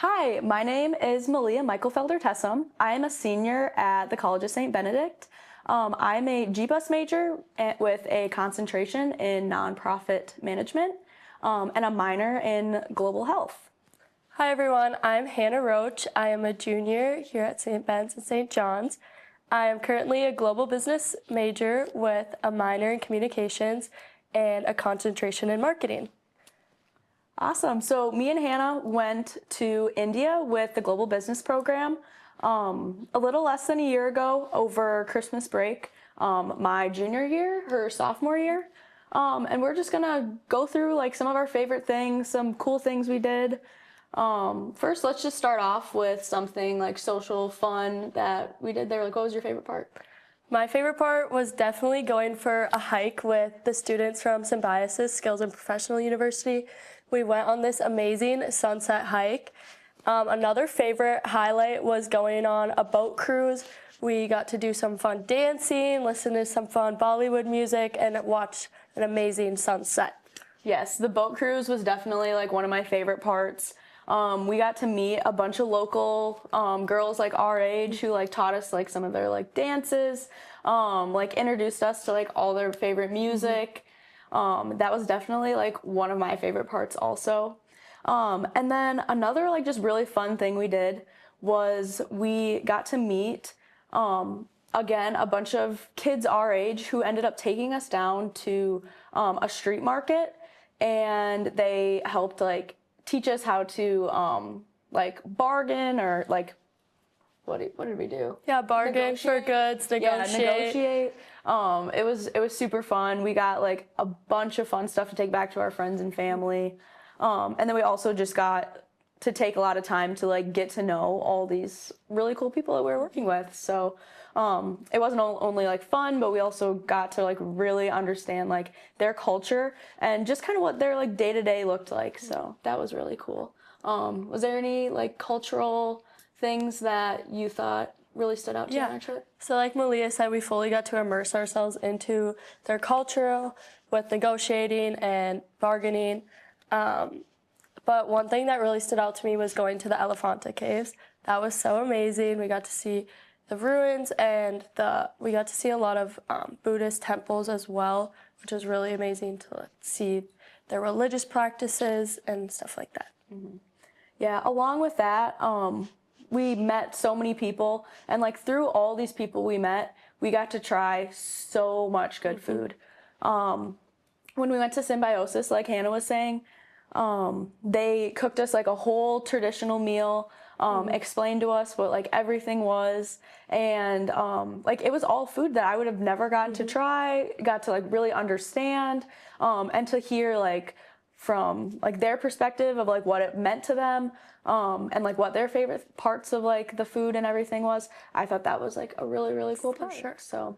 Hi, my name is Malia Michael-Felder-Tessum. I am a senior at the College of St. Benedict. I'm a G-Bus major with a concentration in nonprofit management and a minor in global health. Hi everyone, I'm Hannah Roach. I am a junior here at St. Ben's and St. John's. I am currently a global business major with a minor in communications and a concentration in marketing. Awesome. So me and Hannah went to India with the Global Business Program a little less than a year ago over Christmas break, my junior year, her sophomore year. And we're just gonna go through like some of our favorite things, some cool things we did. First, let's just start off with something like social fun that we did there. Like, what was your favorite part? My favorite part was definitely going for a hike with the students from Symbiosis Skills and Professional University. We went on this amazing sunset hike. Another favorite highlight was going on a boat cruise. We got to do some fun dancing, listen to some fun Bollywood music, and watch an amazing sunset. Yes, the boat cruise was definitely like one of my favorite parts. We got to meet a bunch of local girls like our age who like taught us like some of their like dances, like introduced us to like all their favorite music. That was definitely like one of my favorite parts also. And then another like just really fun thing we did was we got to meet again a bunch of kids our age who ended up taking us down to a street market, and they helped like teach us how to like bargain or like what did we do? Yeah, bargain for goods, negotiate. Yeah, negotiate. It was super fun. We got like a bunch of fun stuff to take back to our friends and family. And then we also just got to take a lot of time to like get to know all these really cool people that we were working with. So it wasn't only like fun, but we also got to like really understand like their culture and just kind of what their like day-to-day looked like. So that was really cool. Was there any like cultural things that you thought really stood out to you on our trip? So like Malia said, we fully got to immerse ourselves into their culture with negotiating and bargaining. But one thing that really stood out to me was going to the Elephanta Caves. That was so amazing. We got to see the ruins and we got to see a lot of Buddhist temples as well, which was really amazing to see their religious practices and stuff like that. Mm-hmm. Yeah, along with that, we met so many people, and like through all these people we met, we got to try so much good food. When we went to Symbiosis, like Hannah was saying, they cooked us like a whole traditional meal, explained to us what like everything was, and like it was all food that I would have never gotten to try, got to like really understand, and to hear like from like their perspective of like what it meant to them, and like what their favorite parts of like the food and everything was. I thought that was like a really, really cool part. For sure. So,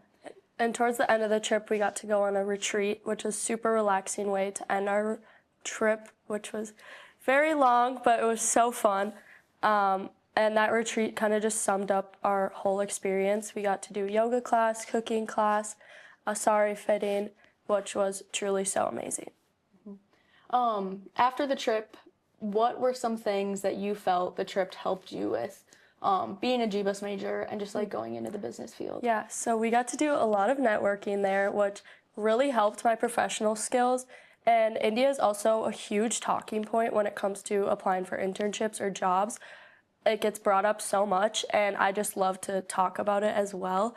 and towards the end of the trip, we got to go on a retreat, which was a super relaxing way to end our trip, which was very long, but it was so fun. And that retreat kind of just summed up our whole experience. We got to do yoga class, cooking class, a sari fitting, which was truly so amazing. After the trip, what were some things that you felt the trip helped you with, being a G-Bus major and just like going into the business field? Yeah, so we got to do a lot of networking there, which really helped my professional skills. And India is also a huge talking point when it comes to applying for internships or jobs. It gets brought up so much, and I just love to talk about it as well.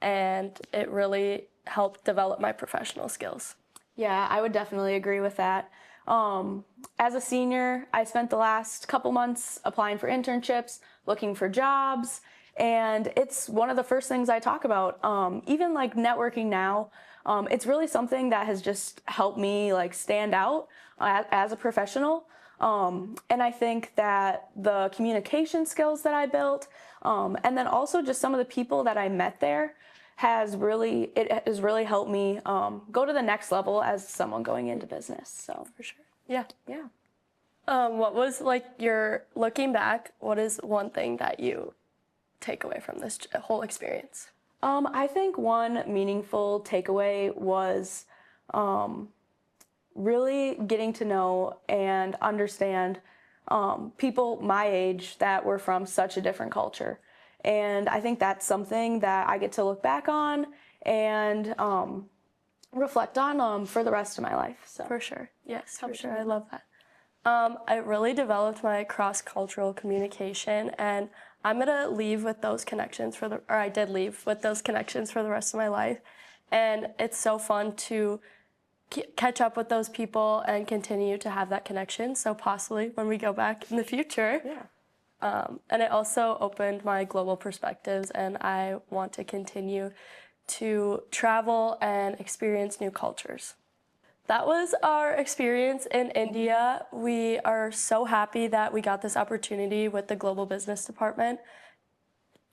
And it really helped develop my professional skills. Yeah, I would definitely agree with that. As a senior, I spent the last couple months applying for internships, looking for jobs, and it's one of the first things I talk about. Even like networking now, it's really something that has just helped me like stand out as a professional. And I think that the communication skills that I built, and then also just some of the people that I met there has really helped me go to the next level as someone going into business. So For sure. Yeah. yeah. What was like looking back, what is one thing that you take away from this whole experience? I think one meaningful takeaway was really getting to know and understand people my age that were from such a different culture. And I think that's something that I get to look back on and reflect on for the rest of my life. So For sure. Yes, for sure. you? I love that. I really developed my cross-cultural communication, and I'm gonna leave with those connections I did leave with those connections for the rest of my life. And it's so fun to catch up with those people and continue to have that connection. So possibly when we go back in the future. Yeah. And it also opened my global perspectives, and I want to continue to travel and experience new cultures. That was our experience in India. We are so happy that we got this opportunity with the Global Business Department.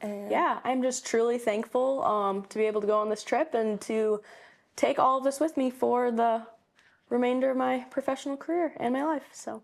And Yeah, I'm just truly thankful to be able to go on this trip and to take all of this with me for the remainder of my professional career and my life. So